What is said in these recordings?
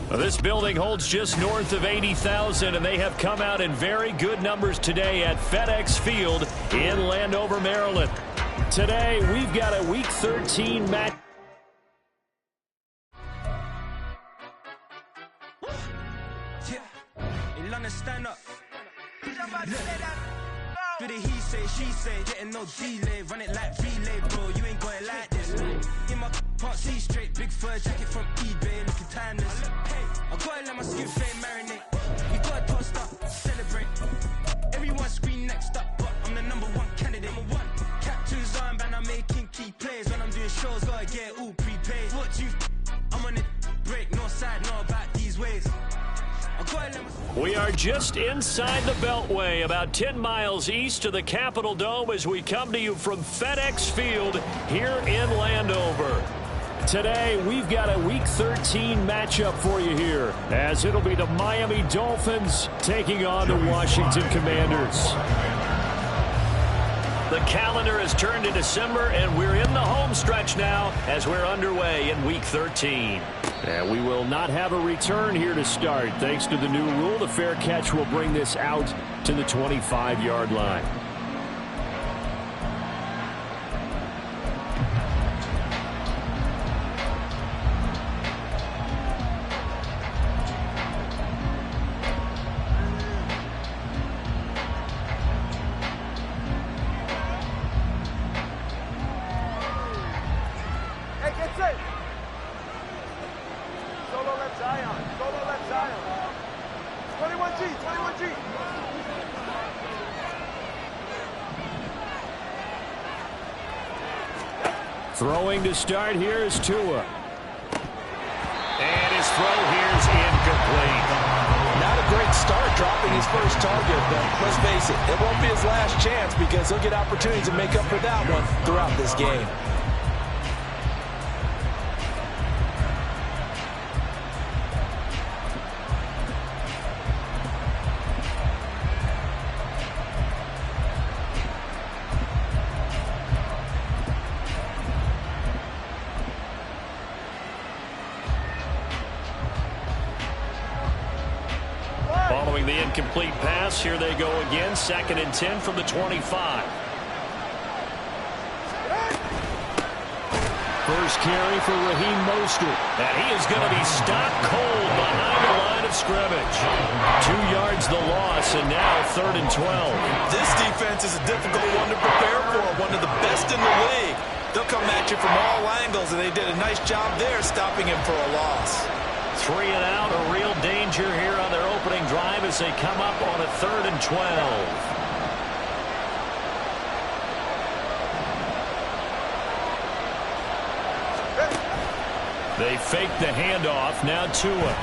Well, this building holds just north of 80,000, and they have come out in very good numbers today at FedEx Field in Landover, Maryland. Today, we've got a Week 13 match. Stand up. For the he say, she say, getting no delay, run it like relay, bro. You ain't going like this. In my can't see straight, big fur jacket from eBay, looking timeless. I gotta let my skin flame marinate. You gotta toast up, celebrate. Everyone scream next up, but I'm the #1 candidate. Captain's armband, I'm making key plays. When I'm doing shows, gotta get all prepaid. What you? I'm on it, break, no side, no about these ways. We are just inside the Beltway, about 10 miles east of the Capitol Dome as we come to you from FedEx Field here in Landover. Today, we've got a Week 13 matchup for you here, as it'll be the Miami Dolphins taking on the Washington Commanders. The calendar has turned to December, and we're in the home stretch now as we're underway in Week 13. And we will not have a return here to start. Thanks to the new rule, the fair catch will bring this out to the 25-yard line. Throwing to start here is Tua. And his throw here is incomplete. Not a great start dropping his first target, but let's face it, it won't be his last chance because he'll get opportunities to make up for that one throughout this game. Following the incomplete pass, here they go again. 2nd and 10 from the 25. First carry for Raheem Mostert. And he is going to be stopped cold behind the line of scrimmage. 2 yards the loss, and now 3rd and 12. This defense is a difficult one to prepare for, one of the best in the league. They'll come at you from all angles, and they did a nice job there stopping him for a loss. 3 and out, a real danger here on their opening drive as they come up on a 3rd and 12. They fake the handoff. Now Tua.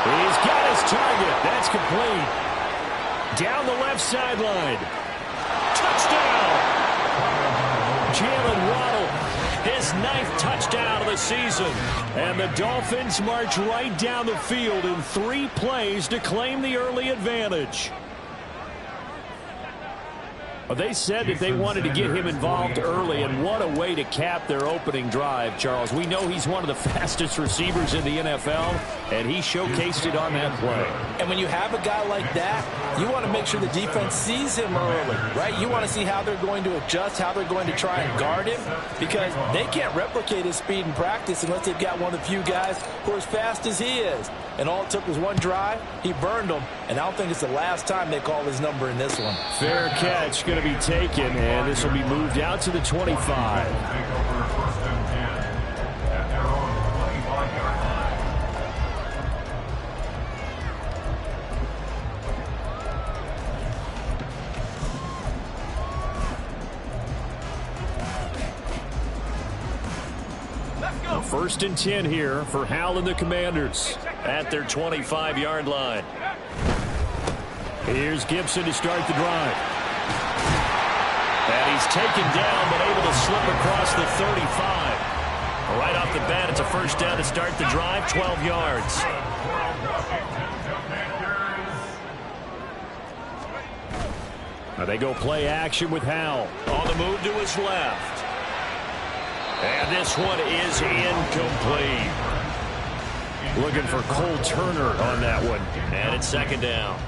He's got his target. That's complete. Down the left sideline. Touchdown. Jalen Waddle. His 9th touchdown of the season. And the Dolphins march right down the field in 3 plays to claim the early advantage. They said that they wanted to get him involved early, and what a way to cap their opening drive, Charles. We know he's one of the fastest receivers in the NFL, and he showcased it on that play. And when you have a guy like that, you want to make sure the defense sees him early, right? You want to see how they're going to adjust, how they're going to try and guard him, because they can't replicate his speed in practice unless they've got one of the few guys who are as fast as he is. And all it took was one drive. He burned them, and I don't think it's the last time they call his number in this one. Fair catch going to be taken, and this will be moved out to the 25. First and 10 here for Hal and the Commanders at their 25-yard line. Here's Gibson to start the drive. And he's taken down but able to slip across the 35. Right off the bat, it's a first down to start the drive, 12 yards. Now they go play action with Hal. On the move to his left. And this one is incomplete. Looking for Cole Turner on that one. And it's second down.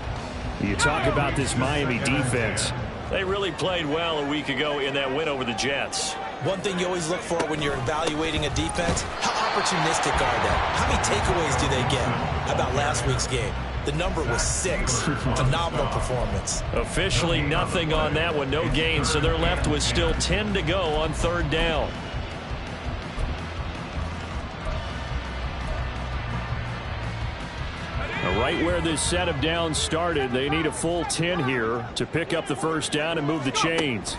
You talk about this Miami defense. They really played well a week ago in that win over the Jets. One thing you always look for when you're evaluating a defense, how opportunistic are they? How many takeaways do they get? How about last week's game? The number was 6. Phenomenal performance. Officially nothing on that one. No gain, so they're left with still 10 to go on third down. Right where this set of downs started, they need a full 10 here to pick up the first down and move the chains.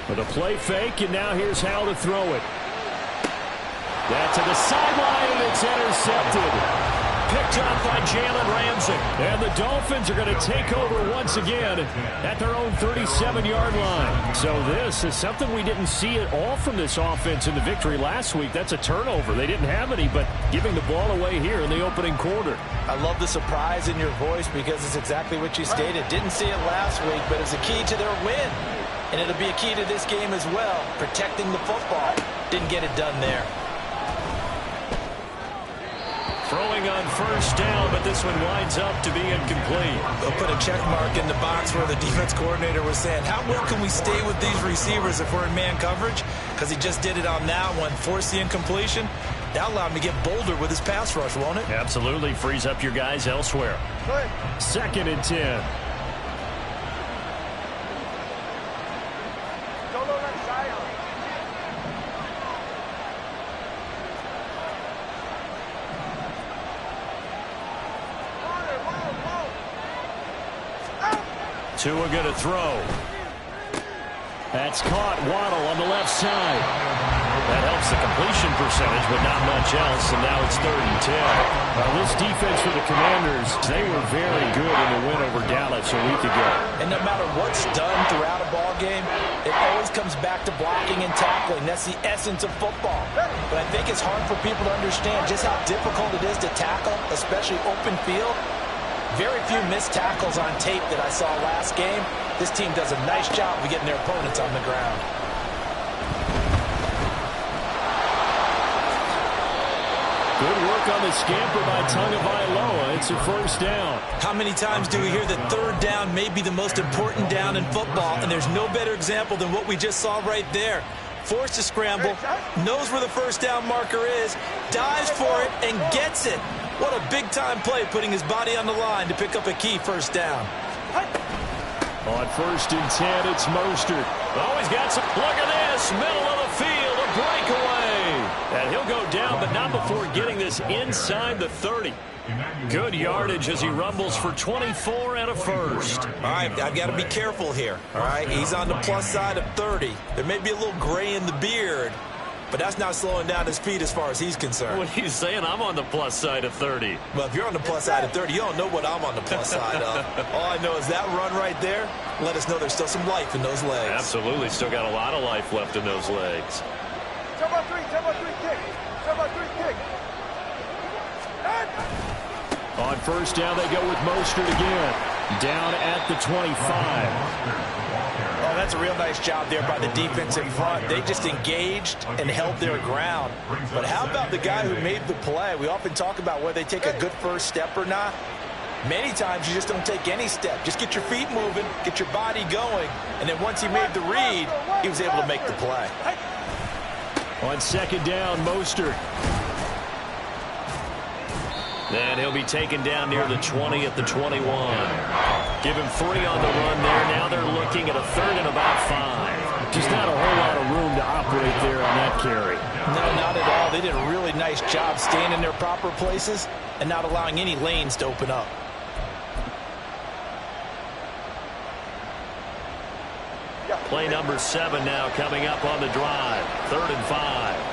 With a play fake, and now here's how to throw it. That's to the sideline, and it's intercepted. Picked up by Jalen Ramsey. And the Dolphins are going to take over once again at their own 37-yard line. So this is something we didn't see at all from this offense in the victory last week. That's a turnover. They didn't have any, but giving the ball away here in the opening quarter. I love the surprise in your voice because it's exactly what you stated. Didn't see it last week, but it's a key to their win. And it'll be a key to this game as well, protecting the football. Didn't get it done there. Throwing on first down, but this one winds up to be incomplete. They'll put a check mark in the box where the defense coordinator was saying, how well can we stay with these receivers if we're in man coverage? Because he just did it on that one, forced the incompletion. That'll allow him to get bolder with his pass rush, won't it? Absolutely. Frees up your guys elsewhere. Second and 10. Tua going to throw. That's caught. Waddle on the left side. That helps the completion percentage, but not much else, and now it's 3rd and 10. Well, this defense for the Commanders, they were very good in the win over Dallas a week ago. And no matter what's done throughout a ball game, it always comes back to blocking and tackling. That's the essence of football. But I think it's hard for people to understand just how difficult it is to tackle, especially open field. Very few missed tackles on tape that I saw last game. This team does a nice job of getting their opponents on the ground. Good work on the scamper by Tagovailoa. It's a first down. How many times do we hear that third down may be the most important down in football? And there's no better example than what we just saw right there. Forced to scramble, knows where the first down marker is, dives for it, and gets it. What a big-time play, putting his body on the line to pick up a key first down. On 1st and 10, it's Mostert. Oh, he's got some. Look at this. Middle of the field, a breakaway. And he'll go down, but not before getting this inside the 30. Good yardage as he rumbles for 24 and a first. All right, I've got to be careful here. All right, he's on the plus side of 30. There may be a little gray in the beard, but that's not slowing down his feet as far as he's concerned. What he's saying, I'm on the plus side of 30. Well, if you're on the plus side of 30, you don't know what I'm on the plus side of. All I know is that run right there let us know there's still some life in those legs. Absolutely, still got a lot of life left in those legs. Turbo 3 kick. Turbo 3 kick. On first down, they go with Mostert again. Down at the 25. Oh, that's a real nice job there by the defense in front. They just engaged and held their ground. But how about the guy who made the play? We often talk about whether they take a good first step or not. Many times you just don't take any step. Just get your feet moving, get your body going, and then once he made the read, he was able to make the play. On second down, Mostert. Then he'll be taken down near the 20 at the 21. Give him 3 on the run there. Now they're looking at a 3rd and about 5. Just not a whole lot of room to operate there on that carry. No, not at all. They did a really nice job staying in their proper places and not allowing any lanes to open up. Play number 7 now coming up on the drive. 3rd and 5.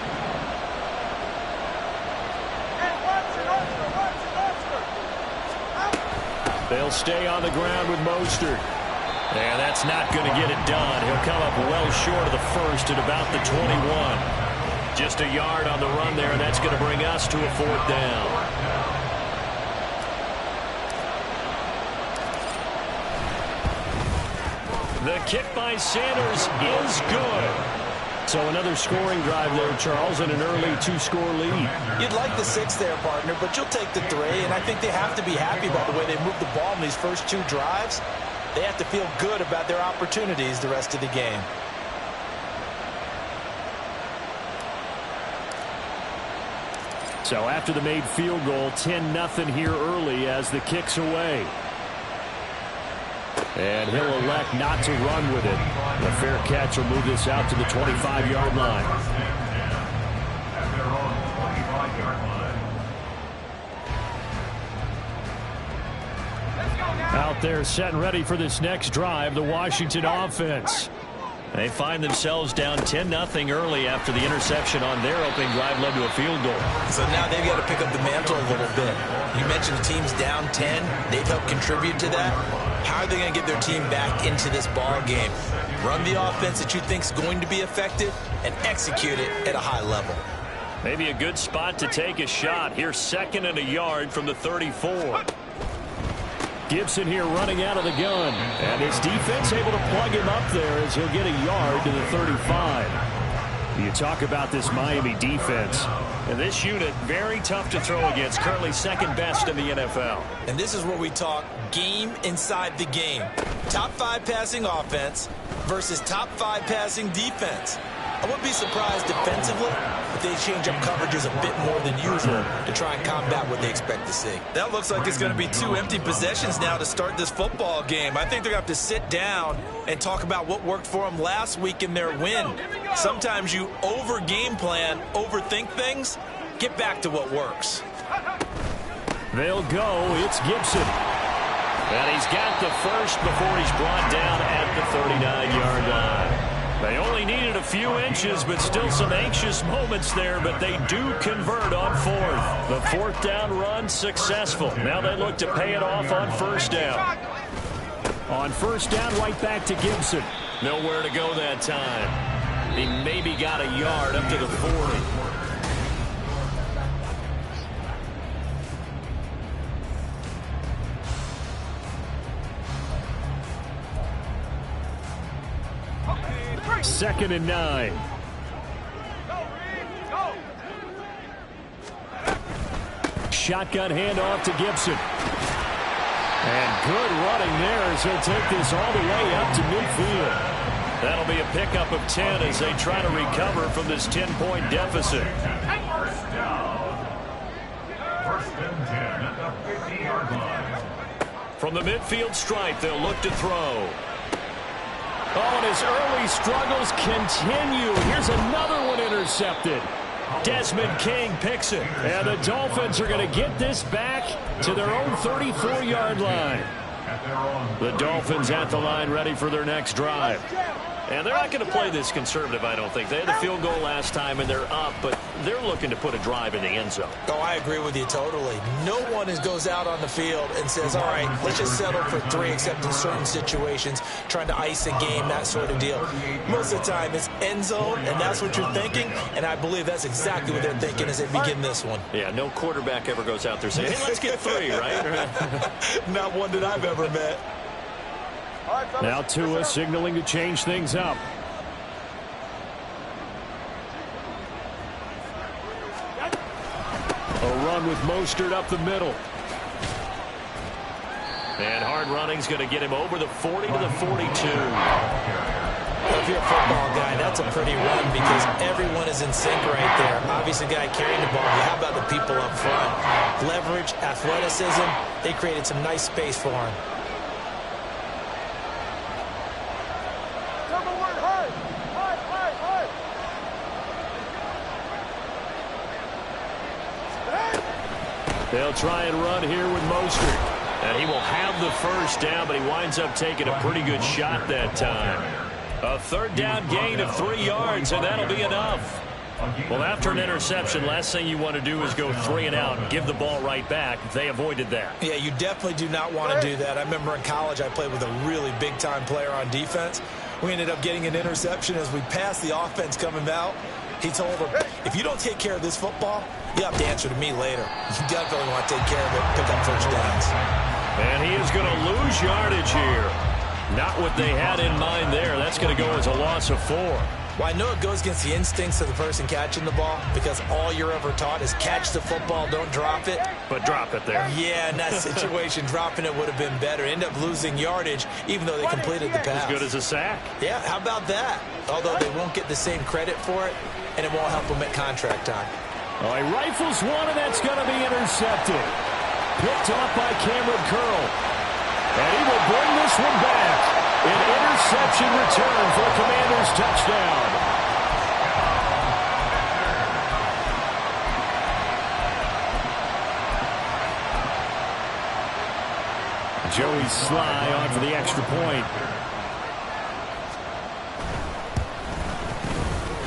They'll stay on the ground with Mostert. And that's not going to get it done. He'll come up well short of the first at about the 21. Just a yard on the run there, and that's going to bring us to a 4th down. The kick by Sanders is good. So another scoring drive there, Charles, and an early 2-score lead. You'd like the 6 there, partner, but you'll take the 3, and I think they have to be happy about the way they moved the ball in these first 2 drives. They have to feel good about their opportunities the rest of the game. So after the made field goal, 10-0 here early as the kick's away. And he'll elect not to run with it. The fair catch will move this out to the 25-yard line. Out there set and ready for this next drive, the Washington offense. They find themselves down 10-0 early after the interception on their opening drive led to a field goal. So now they've got to pick up the mantle a little bit. You mentioned the team's down 10. They've helped contribute to that. How are they going to get their team back into this ball game? Run the offense that you think is going to be effective and execute it at a high level. Maybe a good spot to take a shot. Here's 2nd and a yard from the 34. Gibson here running out of the gun. And his defense able to plug him up there as he'll get a yard to the 35. You talk about this Miami defense. And this unit, very tough to throw against. Currently 2nd best in the NFL. And this is where we talk game inside the game. Top 5 passing offense versus top 5 passing defense. I wouldn't be surprised defensively if they change up coverages a bit more than usual to try and combat what they expect to see. That looks like it's going to be 2 empty possessions now to start this football game. I think they're going to have to sit down and talk about what worked for them last week in their win. Sometimes you over-game plan, overthink things. Get back to what works. They'll go. It's Gibson. And he's got the first before he's brought down at the 39-yard line. They only needed a few inches, but still some anxious moments there, but they do convert on 4th. The 4th down run successful. Now they look to pay it off on 1st down. On 1st down, right back to Gibson. Nowhere to go that time. He maybe got a yard up to the 40. Second and 9. Shotgun handoff to Gibson. And good running there as he'll take this all the way up to midfield. That'll be a pickup of 10 as they try to recover from this 10-point deficit. First and 10 at the 50-yard line. From the midfield stripe, they'll look to throw. Oh, and his early struggles continue. Here's another one intercepted. Desmond King picks it. And the Dolphins are going to get this back to their own 34-yard line. The Dolphins at the line ready for their next drive. And they're not going to play this conservative, I don't think. They had the field goal last time, and they're up, but they're looking to put a drive in the end zone. Oh, I agree with you totally. No one goes out on the field and says, all right, let's just settle for 3, except in certain situations, trying to ice a game, that sort of deal. Most of the time, it's end zone, and that's what you're thinking, and I believe that's exactly what they're thinking as they begin this one. Yeah, no quarterback ever goes out there saying, hey, let's get 3, right? Not one that I've ever met. Now Tua signaling to change things up. A run with Mostert up the middle. And hard running's going to get him over the 40 to the 42. If you're a football guy, that's a pretty run because everyone is in sync right there. Obviously, the guy carrying the ball. How about the people up front? Leverage, athleticism. They created some nice space for him. They'll try and run here with Mostert. And he will have the first down, but he winds up taking a pretty good shot that time. A 3rd down gain of 3 yards, and that'll be enough. Well, after an interception, last thing you want to do is go 3 and out and give the ball right back. They avoided that. Yeah, you definitely do not want to do that. I remember in college I played with a really big-time player on defense. We ended up getting an interception as we passed the offense coming out. He told him, if you don't take care of this football, you have to answer to me later. You definitely want to take care of it, pick up first downs. And he is going to lose yardage here. Not what they had in mind there. That's going to go as a loss of 4. Well, I know it goes against the instincts of the person catching the ball because all you're ever taught is catch the football, don't drop it. But drop it there. Yeah, in that situation, dropping it would have been better. End up losing yardage even though they completed the pass. As good as a sack. Yeah, how about that? Although they won't get the same credit for it, and it won't help them at contract time. Oh, he rifles one, and that's going to be intercepted. Picked off by Cameron Curl. And he will bring this one back. An interception return for a Commanders touchdown. Joey Sly on for the extra point.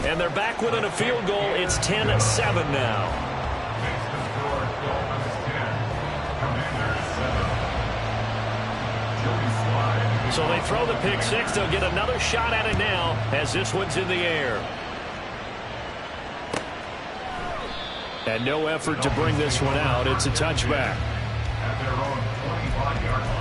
And they're back within a field goal. It's 10-7 now. So they throw the pick six. They'll get another shot at it now as this one's in the air. And no effort to bring this one out. It's a touchback. At their own 25-yard line.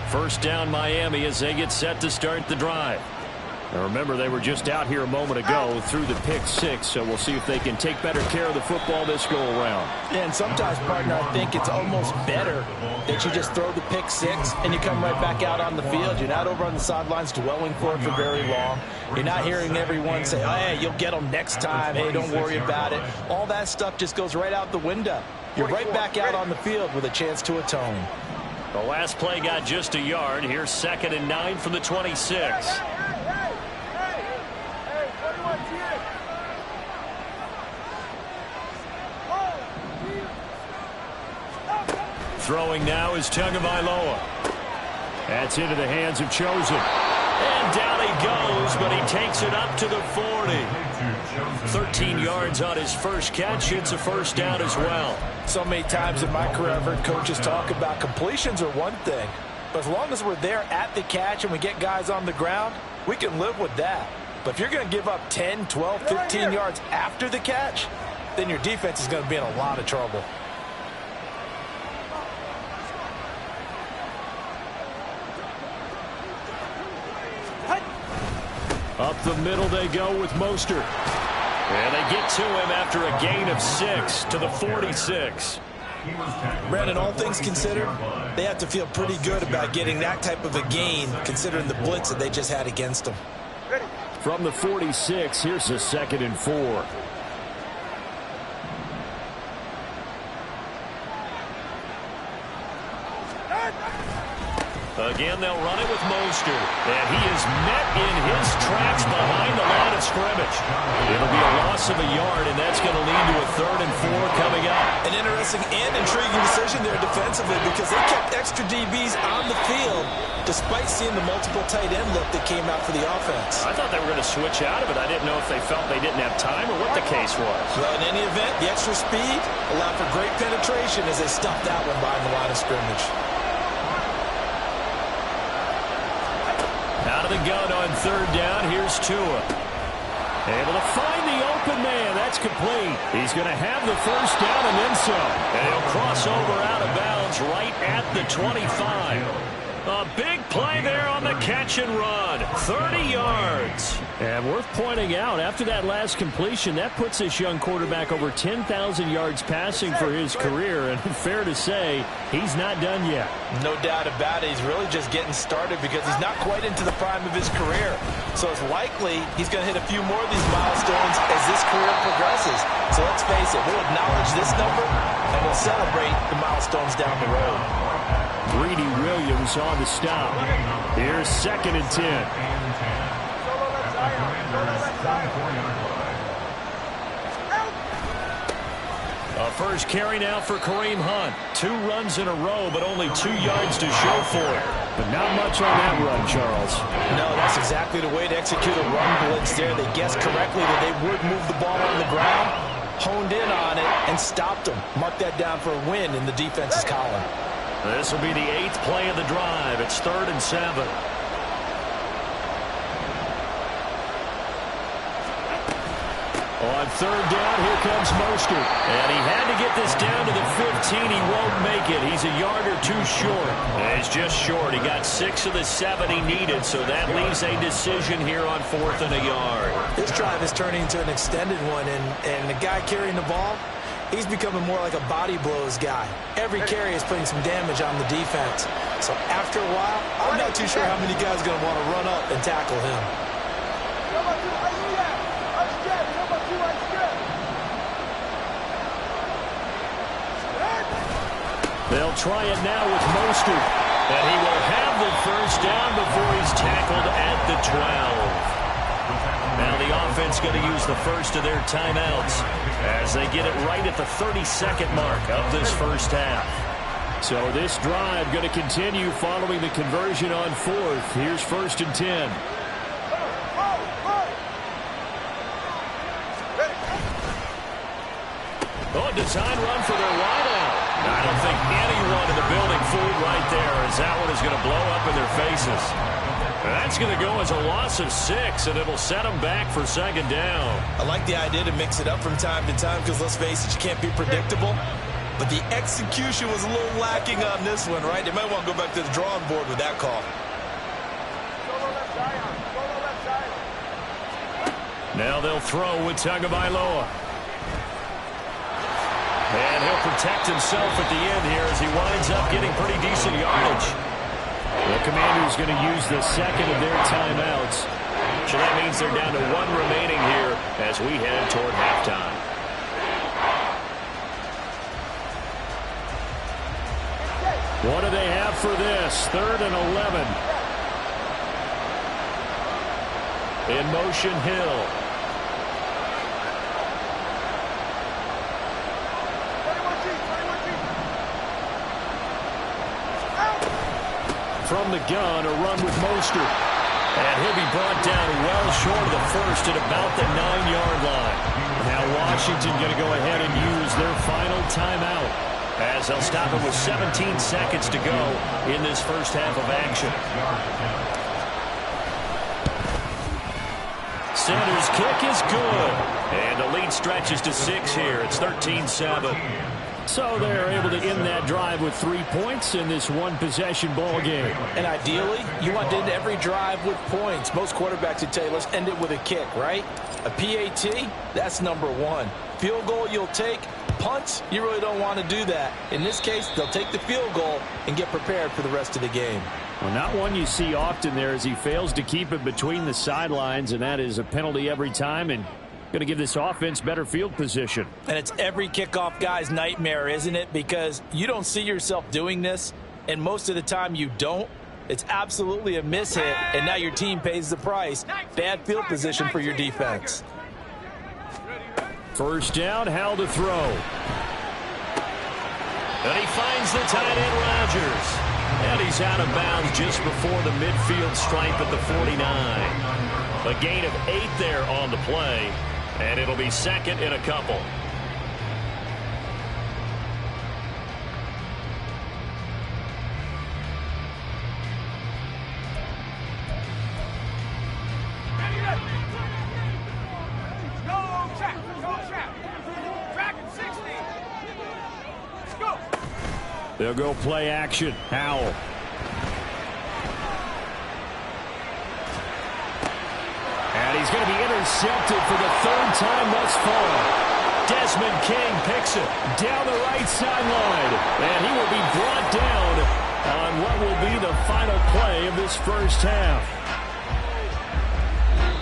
First down Miami as they get set to start the drive. Now remember, they were just out here a moment ago through the pick six, so we'll see if they can take better care of the football this go-around. Yeah, and sometimes, partner, I think it's almost better that you just throw the pick six and you come right back out on the field. You're not over on the sidelines dwelling for it for very long. You're not hearing everyone say, oh, hey, you'll get them next time. Hey, don't worry about it. All that stuff just goes right out the window. You're right back out on the field with a chance to atone. The last play got just a yard. Here's 2nd and 9 from the 26. Throwing now is Tagovailoa. That's into the hands of Chosen. And down he goes, but he takes it up to the 40. 13 yards on his first catch. It's a first down as well. So many times in my career I've heard coaches talk about completions are one thing. But as long as we're there at the catch and we get guys on the ground, we can live with that. But if you're going to give up 10, 12, 15 yards after the catch, then your defense is going to be in a lot of trouble. Up the middle they go with Mostert. And they get to him after a gain of 6 to the 46. Brandon, all things considered, they have to feel pretty good about getting that type of a gain considering the blitz that they just had against them. From the 46, here's a 2nd and 4. Again, they'll run it with Mostert. And he is met in his tracks behind the line of scrimmage. It'll be a loss of a yard, and that's going to lead to a 3rd and 4 coming up. An interesting and intriguing decision there defensively because they kept extra DBs on the field despite seeing the multiple tight end look that came out for the offense. I thought they were going to switch out of it. I didn't know if they felt they didn't have time or what the case was. Well, in any event, the extra speed allowed for great penetration as they stuffed that one behind the line of scrimmage. Out of the gun on 3rd down, here's Tua. Able to find the open man. That's complete. He's going to have the first down and then some. And he'll cross over out of bounds right at the 25. A big play there on the catch and run. 30 yards. And worth pointing out, after that last completion, that puts this young quarterback over 10,000 yards passing for his career. And fair to say, he's not done yet. No doubt about it. He's really just getting started because he's not quite into the prime of his career. So it's likely he's going to hit a few more of these milestones as this career progresses. So let's face it, we'll acknowledge this number and we'll celebrate the milestones down the road. Greedy Williams on the stop. Here's 2nd and 10. A first carry now for Kareem Hunt. 2 runs in a row, but only 2 yards to show for it. But not much on that run, Charles. No, that's exactly the way to execute a run blitz there. They guessed correctly that they would move the ball on the ground, honed in on it, and stopped them. Mark that down for a win in the defense's column. This will be the 8th play of the drive. It's 3rd and 7. On third down. Here comes Mostert. And he had to get this down to the 15. He won't make it. He's a yard or two short. And he's just short. He got 6 of the 7 he needed, so that leaves a decision here on 4th and a yard. This drive is turning into an extended one, and the guy carrying the ball, he's becoming more like a body blows guy. Every carry is putting some damage on the defense. So after a while, I'm not too sure how many guys are going to want to run up and tackle him. They'll try it now with Mostert. And he will have the first down before he's tackled at the 12. Now the offense going to use the first of their timeouts as they get it right at the 32nd mark of this first half. So this drive going to continue following the conversion on 4th. Here's 1st and 10. Oh, design run for their wideout. I don't think anyone in the building fooled right there, as that one is going to blow up in their faces. That's going to go as a loss of 6, and it'll set them back for 2nd down. I like the idea to mix it up from time to time because, let's face it, you can't be predictable. But the execution was a little lacking on this one, right? They might want to go back to the drawing board with that call. Now they'll throw with Tagovailoa. And he'll protect himself at the end here as he winds up getting pretty decent yardage. The Commanders going to use the second of their timeouts. So that means they're down to 1 remaining here as we head toward halftime. What do they have for this? 3rd and 11. In motion, Hill. From the gun, a run with Mostert. And he'll be brought down well short of the first at about the 9-yard line. Now Washington going to go ahead and use their final timeout as they'll stop it with 17 seconds to go in this first half of action. Sanders' kick is good. And the lead stretches to 6 here. It's 13-7. So they're able to end that drive with 3 points in this one-possession ball game. And ideally, you want to end every drive with points. Most quarterbacks would tell you, let's end it with a kick, right? A PAT, that's number 1. Field goal you'll take. Punts, you really don't want to do that. In this case, they'll take the field goal and get prepared for the rest of the game. Well, not one you see often there as he fails to keep it between the sidelines, and that is a penalty every time, and going to give this offense better field position. And it's every kickoff guy's nightmare, isn't it? Because you don't see yourself doing this, and most of the time you don't. It's absolutely a mishit, and now your team pays the price. Bad field position for your defense. First down, Howell to throw. And he finds the tight end, Rodgers. And he's out of bounds just before the midfield stripe at the 49. A gain of 8 there on the play. And it'll be 2nd and a couple. They'll go play action. Howell. And he's going to be intercepted for the 3rd time thus far. Desmond King picks it down the right sideline. And he will be brought down on what will be the final play of this first half.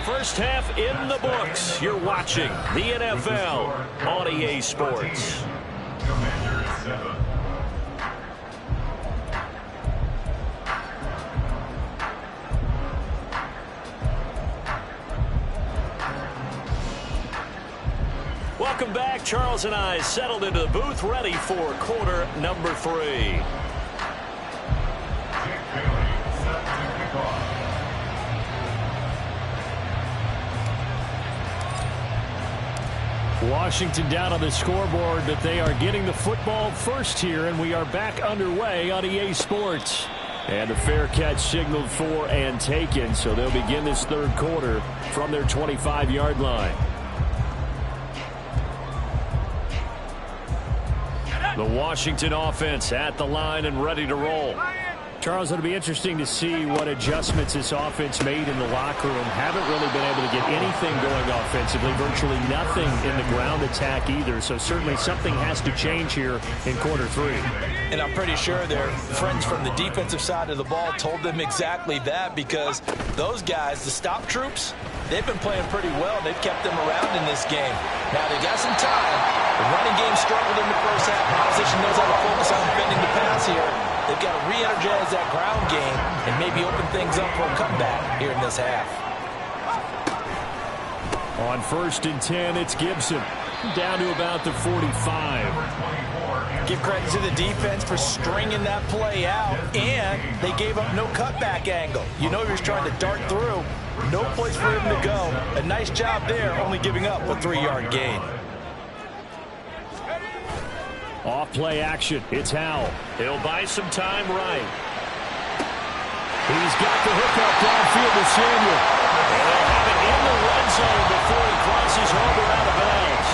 First half in the books. You're watching the NFL on EA Sports. Commanders 7. Welcome back. Charles and I settled into the booth, ready for quarter number 3. Washington down on the scoreboard, but they are getting the football first here, and we are back underway on EA Sports. And the fair catch signaled for and taken, so they'll begin this 3rd quarter from their 25-yard line. The Washington offense at the line and ready to roll. Charles, it'll be interesting to see what adjustments this offense made in the locker room. Haven't really been able to get anything going offensively. Virtually nothing in the ground attack either. So certainly something has to change here in quarter 3. And I'm pretty sure their friends from the defensive side of the ball told them exactly that, because those guys, the stop troops, they've been playing pretty well. They've kept them around in this game. Now they got some time. The running game struggled in the first half. Opposition knows how to focus on defending the pass here. They've got to re-energize that ground game and maybe open things up for a comeback here in this half. On 1st and 10, it's Gibson. Down to about the 45. Give credit to the defense for stringing that play out, and they gave up no cutback angle. You know he was trying to dart through. No place for him to go. A nice job there, only giving up a 3-yard gain. Off-play action. It's Howell. He'll buy some time right. He's got the hookup downfield to Samuel. And they'll have it in the red zone before he crosses over out of bounds.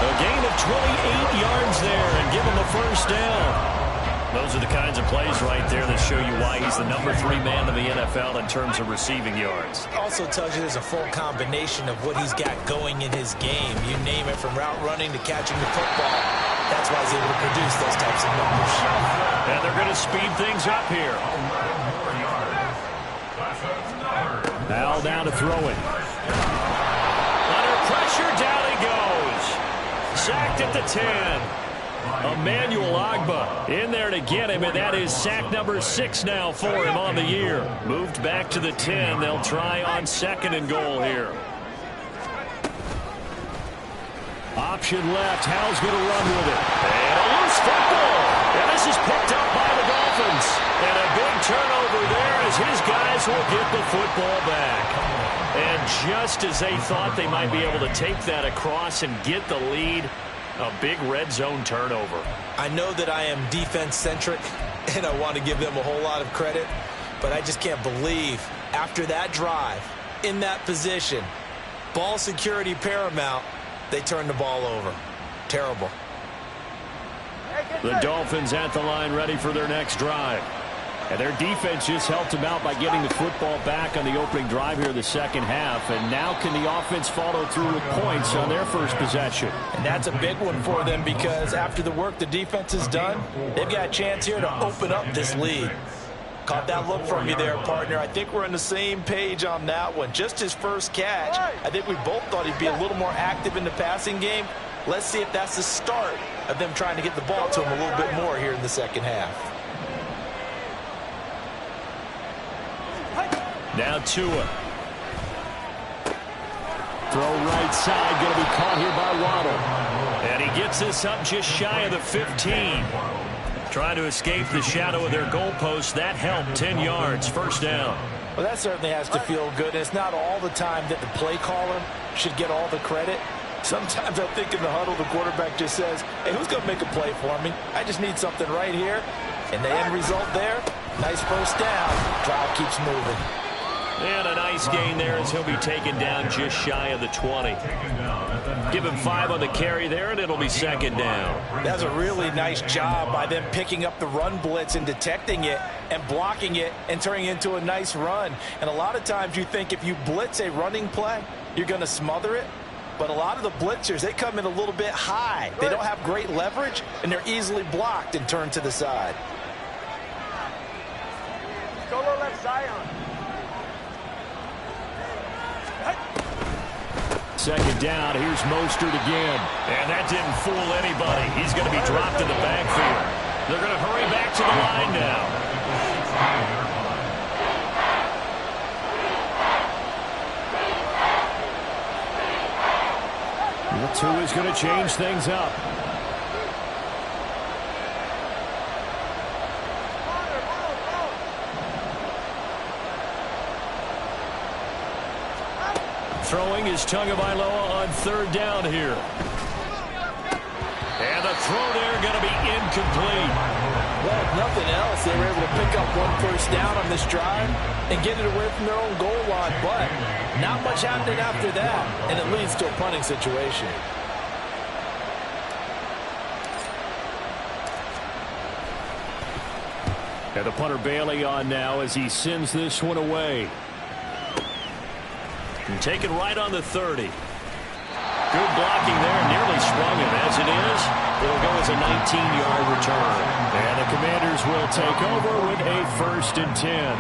A gain of 28 yards there and give him a first down. Those are the kinds of plays right there that show you why he's the number 3 man in the NFL in terms of receiving yards. Also tells you there's a full combination of what he's got going in his game. You name it, from route running to catching the football. That's why he's able to produce those types of numbers. And they're going to speed things up here. Al down to throw it. Under pressure, down he goes. Sacked at the 10. Emmanuel Ogbah in there to get him, and that is sack number 6 now for him on the year. Moved back to the 10. They'll try on 2nd and goal here. Option left. Howell's going to run with it. And a loose football. And this is picked up by the Dolphins. And a big turnover there as his guys will get the football back. And just as they thought they might be able to take that across and get the lead, a big red zone turnover. I know that I am defense-centric, and I want to give them a whole lot of credit, but I just can't believe after that drive, in that position, ball security paramount, they turned the ball over. Terrible. The Dolphins at the line ready for their next drive. And their defense just helped them out by getting the football back on the opening drive here in the second half. And now can the offense follow through with points on their first possession? And that's a big one for them, because after the work the defense has done, they've got a chance here to open up this lead. Caught that look from you there, partner. I think we're on the same page on that one. Just his first catch. I think we both thought he'd be a little more active in the passing game. Let's see if that's the start of them trying to get the ball to him a little bit more here in the second half. Now Tua. Throw right side, going to be caught here by Waddle. And he gets this up just shy of the 15. Trying to escape the shadow of their goalpost. That helped. 10 yards, first down. Well, that certainly has to feel good. It's not all the time that the play caller should get all the credit. Sometimes I think in the huddle, the quarterback just says, hey, who's going to make a play for me? I just need something right here. And the end result there, nice first down. Drive keeps moving. And a nice gain there as he'll be taken down just shy of the 20. Give him 5 on the carry there, and it'll be second down. That's a really nice job by them picking up the run blitz and detecting it and blocking it and turning it into a nice run. And a lot of times you think if you blitz a running play, you're going to smother it. But a lot of the blitzers, they come in a little bit high. They don't have great leverage, and they're easily blocked and turned to the side. Solo left side. Second down, here's Mostert again. And that didn't fool anybody. He's going to be dropped in the backfield. They're going to hurry back to the line now. Tua's going to change things up. Throwing is Tagovailoa on third down here. And the throw there going to be incomplete. Well, if nothing else, they were able to pick up one first down on this drive and get it away from their own goal line. But not much happening after that, and it leads to a punting situation. And the punter Bailey on now as he sends this one away. And taken right on the 30. Good blocking there. Nearly sprung him. As it is, it'll go as a 19-yard return. And the Commanders will take over with a 1st and 10.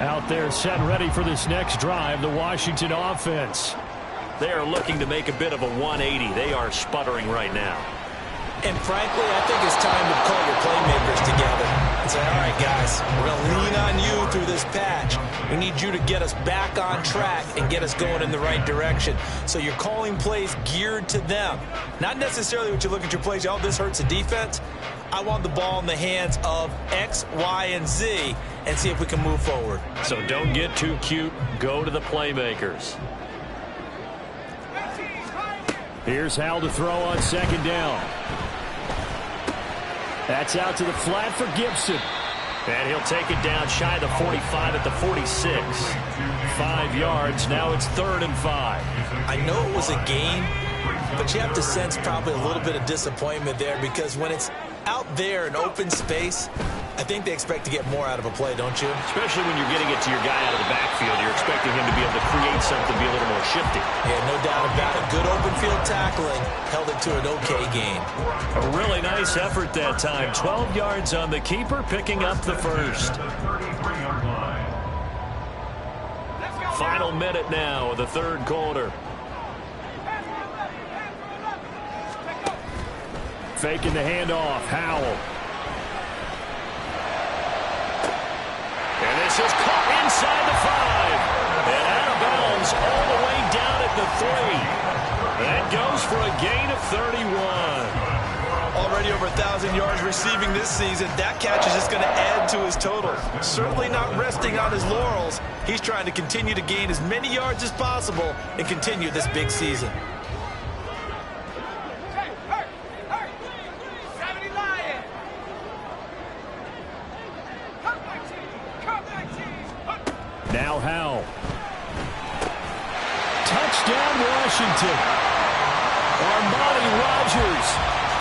Out there set and ready for this next drive, the Washington offense. They are looking to make a bit of a 180. They are sputtering right now. And frankly, I think it's time to call your playmakers together and say, all right, guys, we're going to lean on you through this patch. We need you to get us back on track and get us going in the right direction. So you're calling plays geared to them. Not necessarily what you look at your plays, oh, this hurts the defense. I want the ball in the hands of X, Y, and Z and see if we can move forward. So don't get too cute. Go to the playmakers. Here's Howell to throw on 2nd down. That's out to the flat for Gibson. And he'll take it down shy of the 45 at the 46. 5 yards. Now it's 3rd and 5. I know it was a gain, but you have to sense probably a little bit of disappointment there because when it's out there in open space, I think they expect to get more out of a play, don't you? Especially when you're getting it to your guy out of the backfield. You're expecting him to be able to create something, be a little more shifty. Yeah, no doubt about it. Good open field tackling. Held it to an okay gain. A really nice effort that time. 12 yards on the keeper, picking up the 1st. Final minute now of the 3rd quarter. Faking the handoff. Howell. And this is caught inside the 5. And out of bounds all the way down at the 3. That goes for a gain of 31. Already over 1,000 yards receiving this season. That catch is just going to add to his total. Certainly not resting on his laurels. He's trying to continue to gain as many yards as possible and continue this big season. Now Howell. Touchdown, Washington. Armani Rogers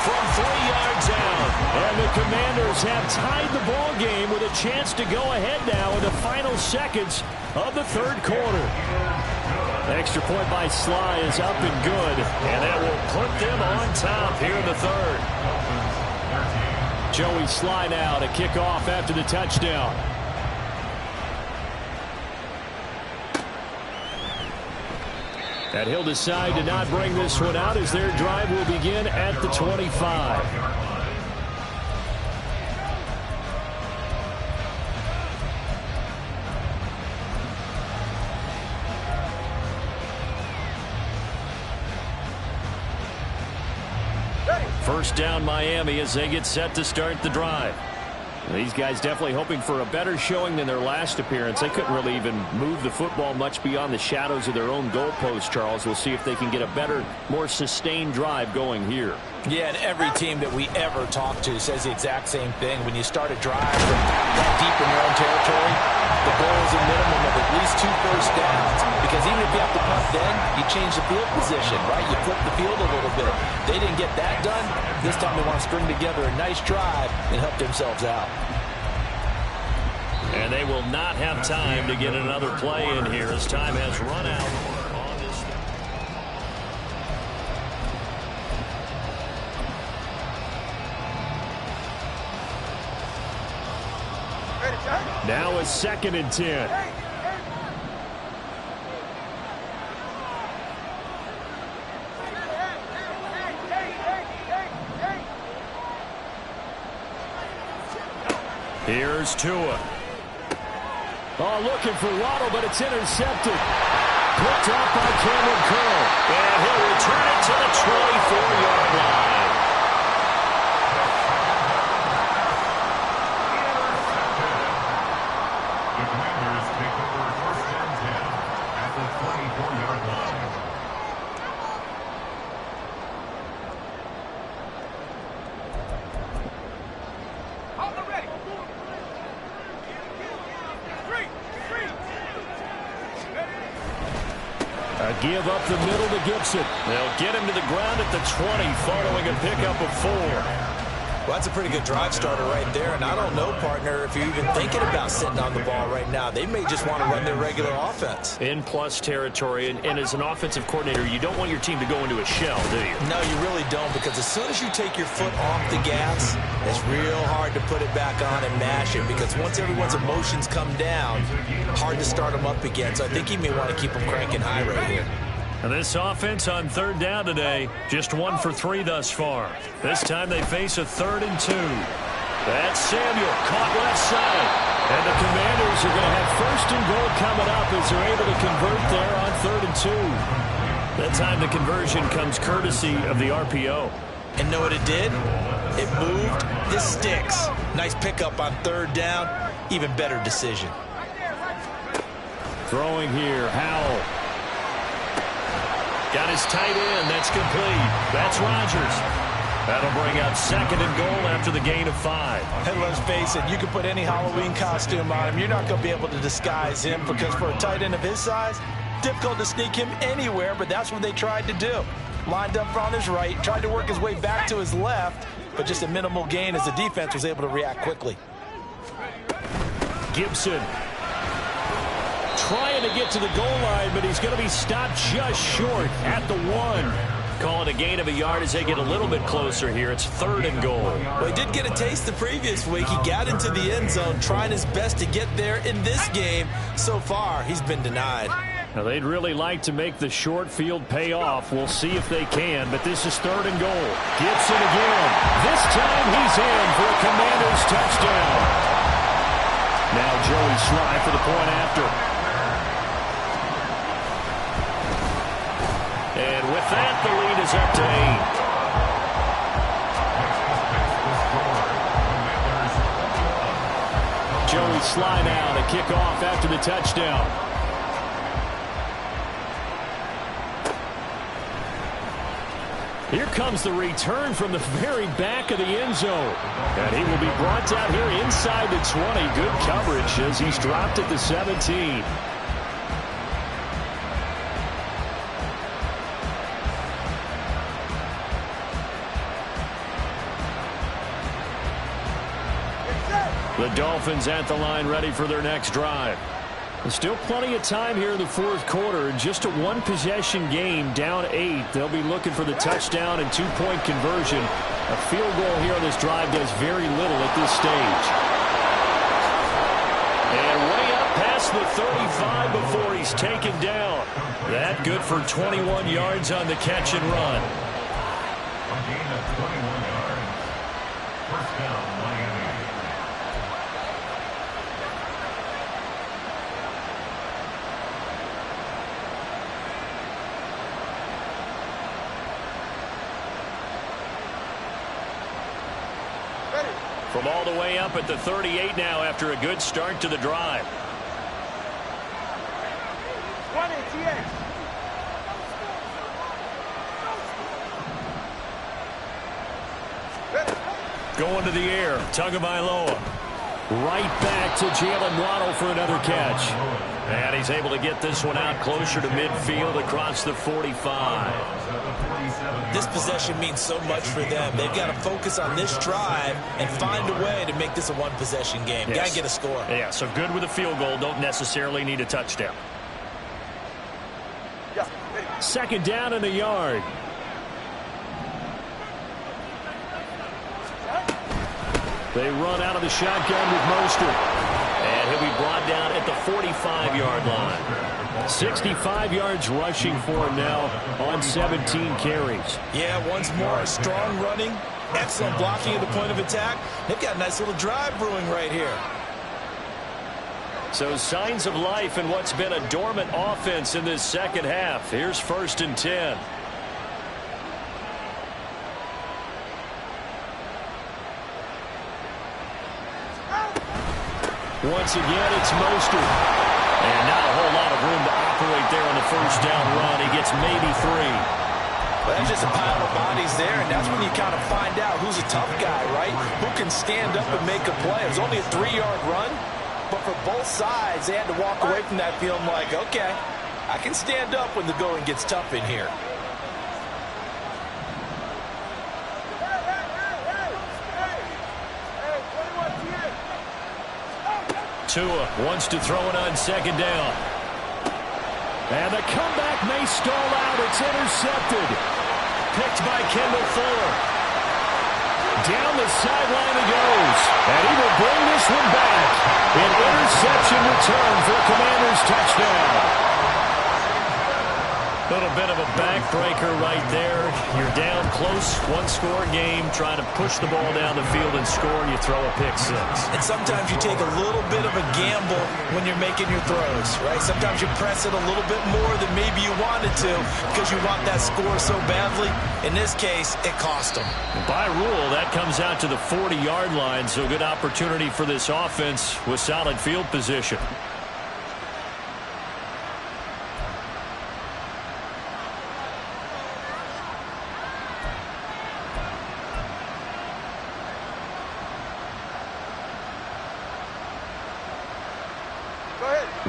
from 3 yards out. And the Commanders have tied the ball game with a chance to go ahead now in the final seconds of the 3rd quarter. Extra point by Sly is up and good. And that will put them on top here in the 3rd. Joey Sly now to kick off after the touchdown. And he'll decide to not bring this one out as their drive will begin at the 25. First down Miami as they get set to start the drive. These guys definitely hoping for a better showing than their last appearance. They couldn't really even move the football much beyond the shadows of their own goalpost, Charles. We'll see if they can get a better, more sustained drive going here. Yeah, and every team that we ever talk to says the exact same thing. When you start a drive from that deep in your own territory, the goal is a minimum of at least 2 first downs. Because even if you have to punt then, you change the field position, right? You flip the field a little bit. They didn't get that done. This time they want to string together a nice drive and help themselves out. And they will not have time to get another play in here as time has run out. Now it's 2nd and 10. Here's Tua. Oh, looking for Waddle, but it's intercepted. Picked off by Cameron Curl. And he'll return it to the 24-yard line. The Commanders take over 1st and 10 at the 24-yard line. A give up the middle to Gibson. They'll get him to the ground at the 20 following a pickup of 4. Well, that's a pretty good drive starter right there, and I don't know, partner, if you're even thinking about sitting on the ball right now. They may just want to run their regular offense. In plus territory, and as an offensive coordinator, you don't want your team to go into a shell, do you? No, you really don't, because as soon as you take your foot off the gas, it's real hard to put it back on and mash it, because once everyone's emotions come down, hard to start them up again. So I think he may want to keep them cranking high right here. And this offense on third down today, just 1 for 3 thus far. This time they face a 3rd and 2. That's Samuel, caught left side. And the Commanders are going to have 1st and goal coming up as they're able to convert there on 3rd and 2. That time the conversion comes courtesy of the RPO. And know what it did? It moved the sticks. Nice pickup on 3rd down. Even better decision. Throwing here, Howell. Got his tight end. That's complete. That's Rodgers. That'll bring up 2nd and goal after the gain of 5. And let's face it, you can put any Halloween costume on him. You're not going to be able to disguise him, because for a tight end of his size, difficult to sneak him anywhere, but that's what they tried to do. Lined up on his right, tried to work his way back to his left, but just a minimal gain as the defense was able to react quickly. Gibson trying to get to the goal line, but he's going to be stopped just short at the 1. Call it a gain of a yard as they get a little bit closer here. It's 3rd and goal. Well, he did get a taste the previous week. He got into the end zone, trying his best to get there in this game. So far, he's been denied. Now, they'd really like to make the short field pay off. We'll see if they can, but this is 3rd and goal. Gibson again. This time he's in for a Commanders touchdown. Now Joey Sly for the point after. And with that, the lead is up to 8. Joey Sly now to kick off after the touchdown. Here comes the return from the very back of the end zone. And he will be brought down here inside the 20. Good coverage as he's dropped at the 17. The Dolphins at the line, ready for their next drive. There's still plenty of time here in the 4th quarter. Just a 1-possession game, down 8. They'll be looking for the touchdown and 2-point conversion. A field goal here on this drive does very little at this stage. And way up past the 35 before he's taken down. That good for 21 yards on the catch and run. A gain of 21 yards. 1st down, Miami. From all the way up at the 38 now after a good start to the drive. Going to the air, Tagovailoa. Right back to Jalen Waddle for another catch. And he's able to get this one out closer to midfield across the 45. This possession means so much for them. They've got to focus on this drive and find a way to make this a 1-possession game. Yes. Got to get a score. Yeah, so good with a field goal. Don't necessarily need a touchdown. 2nd down and a yard. They run out of the shotgun with Mostert. And he'll be brought down at the 45-yard line. 65 yards rushing for him now on 17 carries. Yeah, once more, strong running, excellent blocking at the point of attack. They've got a nice little drive brewing right here. So signs of life in what's been a dormant offense in this 2nd half. Here's 1st and 10. Once again, it's Mostert. And not a whole lot of room to operate there on the 1st down run. He gets maybe 3. Well, that's just a pile of bodies there, and that's when you kind of find out who's a tough guy, right? Who can stand up and make a play. It was only a 3-yard run, but for both sides, they had to walk away from that feeling like, okay, I can stand up when the going gets tough in here. Tua wants to throw it on second down. And the comeback may stall out. It's intercepted. Picked by Kendall Fuller. Down the sideline he goes. And he will bring this one back. An interception return for a Commanders touchdown. A little bit of a backbreaker right there. You're down close, one-score game, trying to push the ball down the field and score, and you throw a pick six. And sometimes you take a little bit of a gamble when you're making your throws, right? Sometimes you press it a little bit more than maybe you wanted to because you want that score so badly. In this case, it cost them. By rule, that comes out to the 40-yard line, so good opportunity for this offense with solid field position.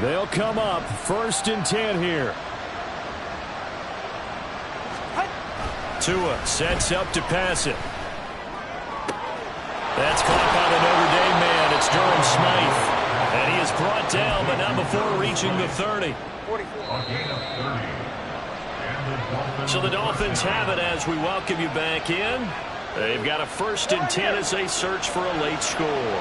They'll come up 1st and 10 here. Tua sets up to pass it. That's caught by the Notre Dame man. It's Durham Smythe. And he is brought down, but not before reaching the 30. So the Dolphins have it as we welcome you back in. They've got a 1st and 10 as they search for a late score.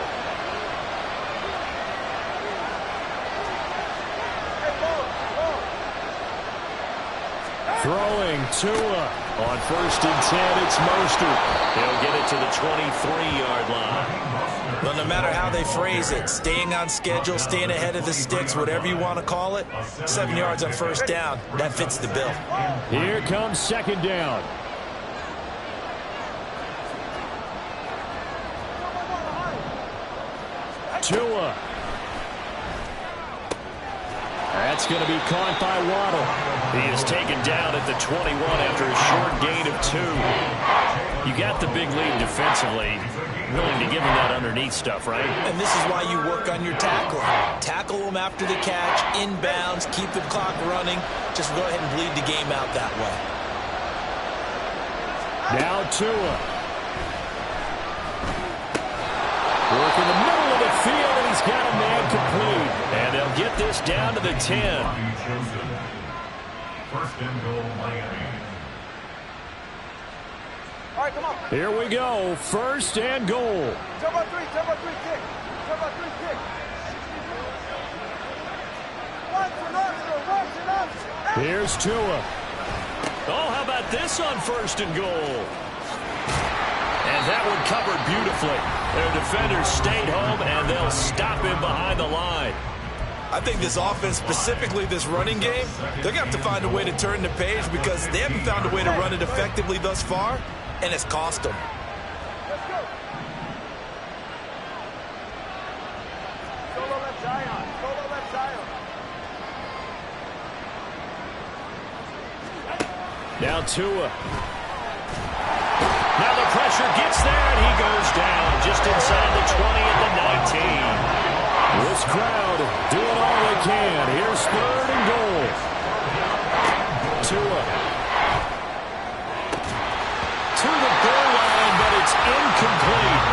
Throwing Tua on 1st and 10. It's Mostert. He'll get it to the 23-yard line. Well, no matter how they phrase it, staying on schedule, staying ahead of the sticks, whatever you want to call it, 7 yards on 1st down, that fits the bill. Here comes 2nd down. Tua. That's going to be caught by Waddle. He is taken down at the 21 after a short gain of 2. You got the big lead defensively. Willing to give him that underneath stuff, right? And this is why you work on your tackling. Tackle him after the catch, inbounds, keep the clock running. Just go ahead and bleed the game out that way. Now Tua. Work in the middle of the field, and he's got a man complete. And they'll get this down to the 10. 1st and goal, Miami. All right, come on. Here we go. 1st and goal. Turbo 3, kick. Turbo 3, kick. Watch it up. Here's Tua. Oh, how about this on 1st and goal? And that one covered beautifully. Their defenders stayed home, and they'll stop him behind the line. I think this offense, specifically this running game, they're going to have to find a way to turn the page because they haven't found a way to run it effectively thus far, and it's cost them. Let's go. Solo left Zion. Solo left Zion. Now Tua. Now the pressure gets there, and he goes down just inside the 20 at the 19. This crowd doing all they can. Here's 3rd and goal. Tua. To the goal line, but it's incomplete.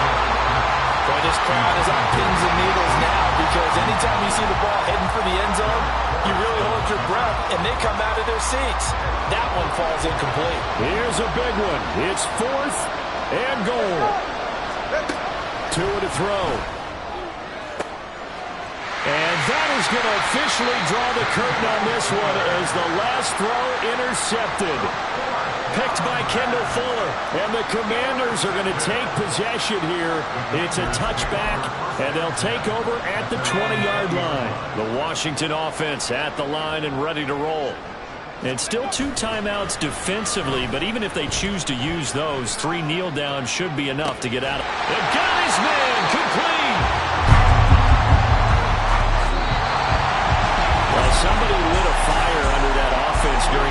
Boy, this crowd is on pins and needles now because anytime you see the ball heading for the end zone, you really hold your breath, and they come out of their seats. That one falls incomplete. Here's a big one. It's 4th and goal. Tua to throw. And that is going to officially draw the curtain on this one as the last throw intercepted. Picked by Kendall Fuller. And the Commanders are going to take possession here. It's a touchback, and they'll take over at the 20-yard line. The Washington offense at the line and ready to roll. And still 2 timeouts defensively, but even if they choose to use those, 3 kneel downs should be enough to get out. They've got his man complete. Well, somebody lit a fire under that offense during